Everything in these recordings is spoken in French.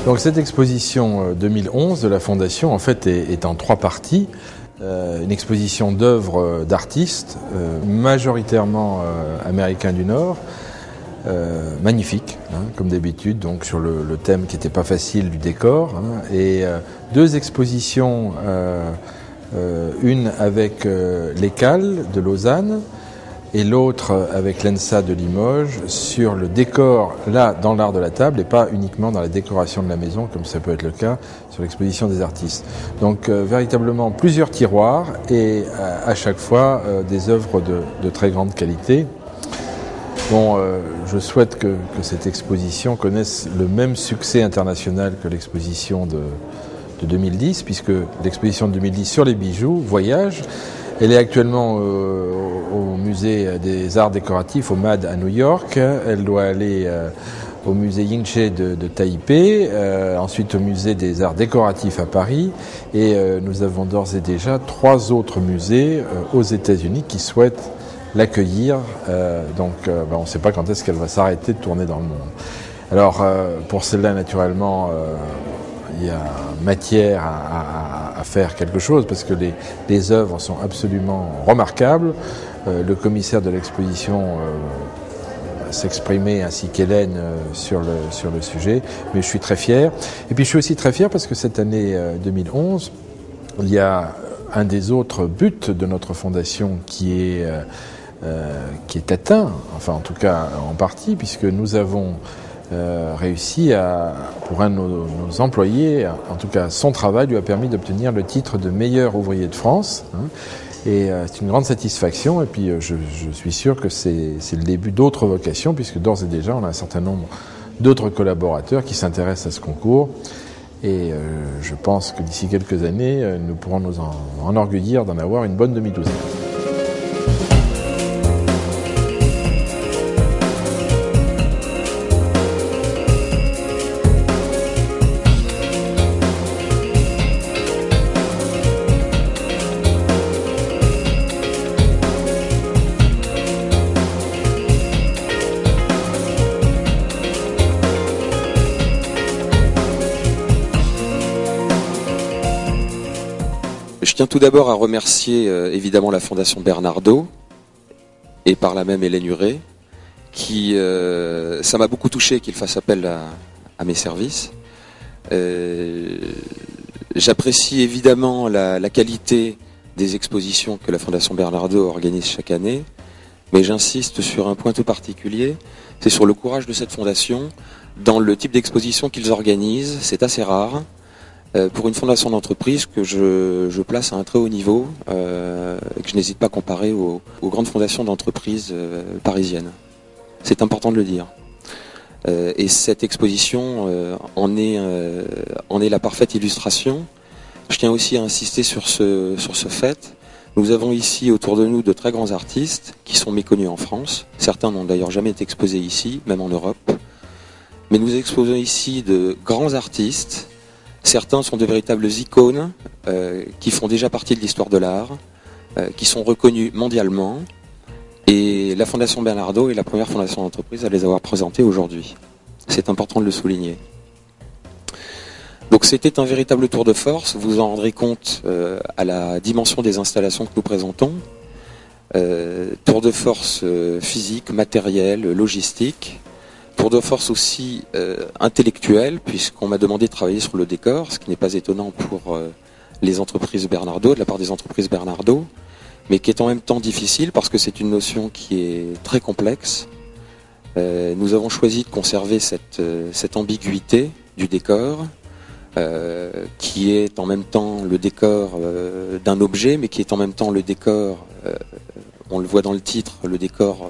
Donc cette exposition 2011 de la Fondation en fait est en 3 parties. Une exposition d'œuvres d'artistes, majoritairement américains du Nord, magnifique, comme d'habitude, donc sur le thème qui n'était pas facile du décor, et 2 expositions, une avec l'ECAL de Lausanne et l'autre avec l'ENSA de Limoges sur le décor, là dans l'art de la table et pas uniquement dans la décoration de la maison comme ça peut être le cas sur l'exposition des artistes. Donc véritablement plusieurs tiroirs et à chaque fois des œuvres de très grande qualité. Bon, je souhaite que cette exposition connaisse le même succès international que l'exposition de 2010, puisque l'exposition de 2010 sur les bijoux voyage. Elle est actuellement au musée des arts décoratifs, au MAD à New York. Elle doit aller au musée Yingche de Taipei, ensuite au musée des arts décoratifs à Paris. Et nous avons d'ores et déjà 3 autres musées aux États-Unis qui souhaitent l'accueillir. Donc on ne sait pas quand est-ce qu'elle va s'arrêter de tourner dans le monde. Alors pour celle-là, naturellement, il y a matière à faire quelque chose parce que les œuvres sont absolument remarquables. Le commissaire de l'exposition s'exprimait ainsi qu'Hélène sur le sujet, mais je suis très fier. Et puis je suis aussi très fier parce que cette année 2011, il y a un des autres buts de notre fondation qui est atteint, enfin en tout cas en partie, puisque nous avons réussi pour un de nos employés, en tout cas son travail lui a permis d'obtenir le titre de meilleur ouvrier de France. Et c'est une grande satisfaction et puis je suis sûr que c'est le début d'autres vocations puisque d'ores et déjà on a un certain nombre d'autres collaborateurs qui s'intéressent à ce concours et je pense que d'ici quelques années nous pourrons nous enorgueillir d'en avoir une bonne demi-douzaine. Je tiens tout d'abord à remercier évidemment la Fondation Bernardaud et par là même Hélène Huret, qui ça m'a beaucoup touché qu'il fasse appel à mes services. J'apprécie évidemment la qualité des expositions que la Fondation Bernardaud organise chaque année, mais j'insiste sur un point tout particulier, c'est sur le courage de cette fondation dans le type d'exposition qu'ils organisent. C'est assez rare. Pour une fondation d'entreprise que je place à un très haut niveau et que je n'hésite pas à comparer aux grandes fondations d'entreprises parisiennes. C'est important de le dire. Et cette exposition en est la parfaite illustration. Je tiens aussi à insister sur ce fait. Nous avons ici autour de nous de très grands artistes qui sont méconnus en France. Certains n'ont d'ailleurs jamais été exposés ici, même en Europe. Mais nous exposons ici de grands artistes. Certains sont de véritables icônes qui font déjà partie de l'histoire de l'art, qui sont reconnus mondialement. Et la Fondation Bernardaud est la première fondation d'entreprise à les avoir présentés aujourd'hui. C'est important de le souligner. Donc c'était un véritable tour de force. Vous vous en rendrez compte à la dimension des installations que nous présentons. Tour de force physique, matériel, logistique. Tour de force aussi intellectuel, puisqu'on m'a demandé de travailler sur le décor, ce qui n'est pas étonnant pour les entreprises Bernardaud, de la part des entreprises Bernardaud, mais qui est en même temps difficile parce que c'est une notion qui est très complexe. Nous avons choisi de conserver cette ambiguïté du décor, qui est en même temps le décor d'un objet, mais qui est en même temps le décor, on le voit dans le titre, le décor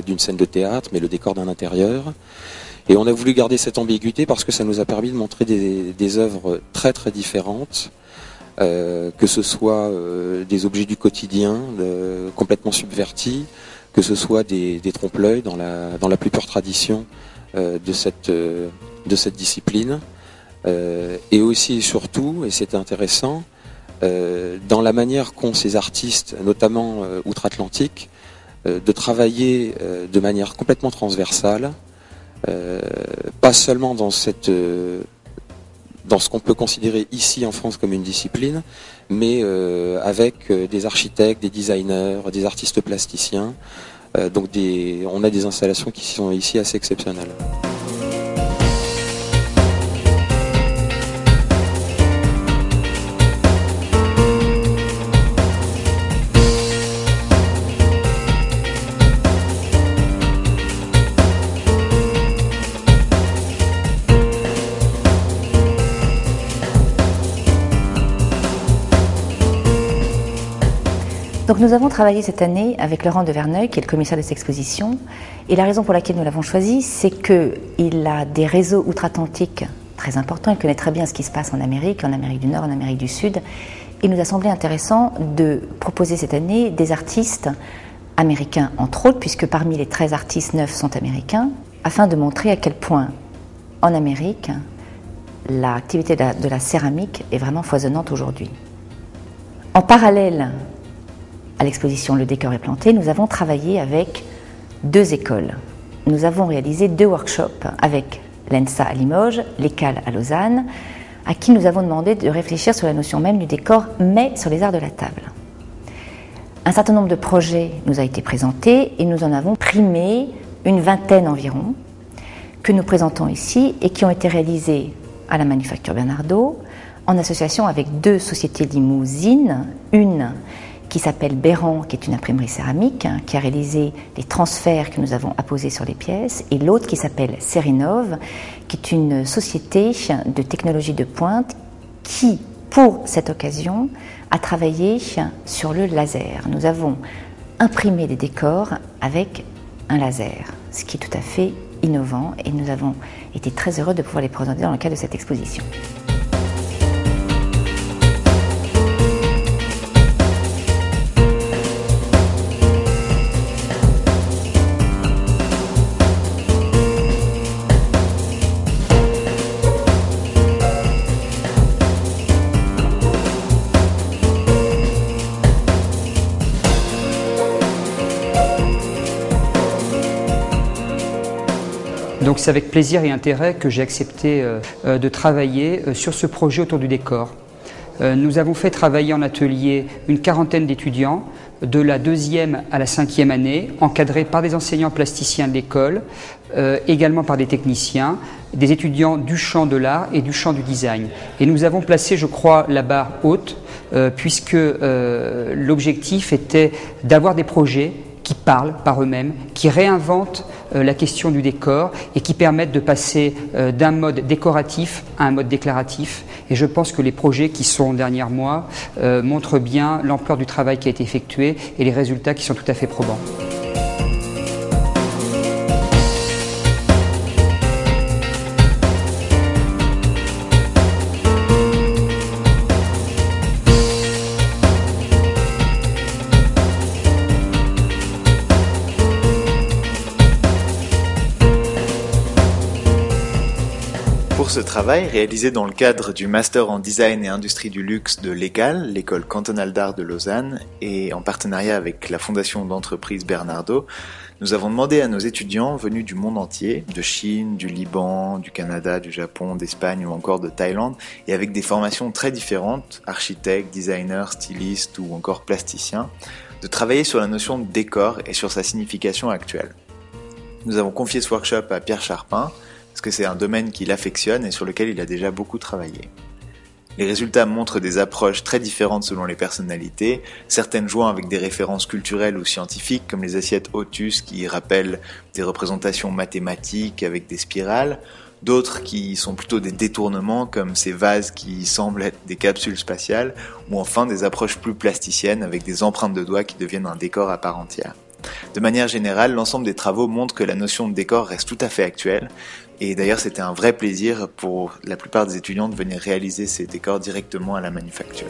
d'une scène de théâtre, mais le décor d'un intérieur. Et on a voulu garder cette ambiguïté parce que ça nous a permis de montrer des œuvres très très différentes, que ce soit des objets du quotidien complètement subvertis, que ce soit des trompe-l'œil dans la plus pure tradition de cette discipline, et aussi et surtout, et c'est intéressant, dans la manière qu'ont ces artistes, notamment outre-Atlantique, de travailler de manière complètement transversale, pas seulement dans cette dans ce qu'on peut considérer ici en France comme une discipline, mais avec des architectes, des designers, des artistes plasticiens. Donc on a des installations qui sont ici assez exceptionnelles. Donc nous avons travaillé cette année avec Laurent de Verneuil, qui est le commissaire de cette exposition. Et la raison pour laquelle nous l'avons choisi, c'est qu'il a des réseaux outre-Atlantique très importants. Il connaît très bien ce qui se passe en Amérique du Nord, en Amérique du Sud. Il nous a semblé intéressant de proposer cette année des artistes américains, entre autres, puisque parmi les 13 artistes, 9 sont américains, afin de montrer à quel point, en Amérique, l'activité de la céramique est vraiment foisonnante aujourd'hui. En parallèle à l'exposition Le décor est planté, nous avons travaillé avec 2 écoles. Nous avons réalisé 2 workshops avec l'ENSA à Limoges, l'ECAL à Lausanne, à qui nous avons demandé de réfléchir sur la notion même du décor, mais sur les arts de la table. Un certain nombre de projets nous a été présenté et nous en avons primé une vingtaine environ, que nous présentons ici et qui ont été réalisés à la Manufacture Bernardaud, en association avec 2 sociétés limousines, une qui s'appelle Béran, qui est une imprimerie céramique, qui a réalisé les transferts que nous avons apposés sur les pièces, et l'autre qui s'appelle Serinov, qui est une société de technologie de pointe qui, pour cette occasion, a travaillé sur le laser. Nous avons imprimé des décors avec un laser, ce qui est tout à fait innovant, et nous avons été très heureux de pouvoir les présenter dans le cadre de cette exposition. Donc c'est avec plaisir et intérêt que j'ai accepté de travailler sur ce projet autour du décor. Nous avons fait travailler en atelier une quarantaine d'étudiants de la 2e à la 5e année, encadrés par des enseignants plasticiens de l'école, également par des techniciens, des étudiants du champ de l'art et du champ du design. Et nous avons placé, je crois, la barre haute, puisque l'objectif était d'avoir des projets qui parlent par eux-mêmes, qui réinventent la question du décor et qui permettent de passer d'un mode décoratif à un mode déclaratif. Et je pense que les projets qui sont derrière moi montrent bien l'ampleur du travail qui a été effectué et les résultats qui sont tout à fait probants. Pour ce travail, réalisé dans le cadre du Master en Design et Industrie du Luxe de l'ECAL, l'école cantonale d'art de Lausanne, et en partenariat avec la fondation d'entreprise Bernardaud, nous avons demandé à nos étudiants venus du monde entier, de Chine, du Liban, du Canada, du Japon, d'Espagne ou encore de Thaïlande, et avec des formations très différentes, architectes, designers, stylistes ou encore plasticiens, de travailler sur la notion de décor et sur sa signification actuelle. Nous avons confié ce workshop à Pierre Charpin, parce que c'est un domaine qu'il affectionne et sur lequel il a déjà beaucoup travaillé. Les résultats montrent des approches très différentes selon les personnalités, certaines jouant avec des références culturelles ou scientifiques comme les assiettes Otus qui rappellent des représentations mathématiques avec des spirales, d'autres qui sont plutôt des détournements comme ces vases qui semblent être des capsules spatiales, ou enfin des approches plus plasticiennes avec des empreintes de doigts qui deviennent un décor à part entière. De manière générale, l'ensemble des travaux montre que la notion de décor reste tout à fait actuelle, et d'ailleurs c'était un vrai plaisir pour la plupart des étudiants de venir réaliser ces décors directement à la manufacture.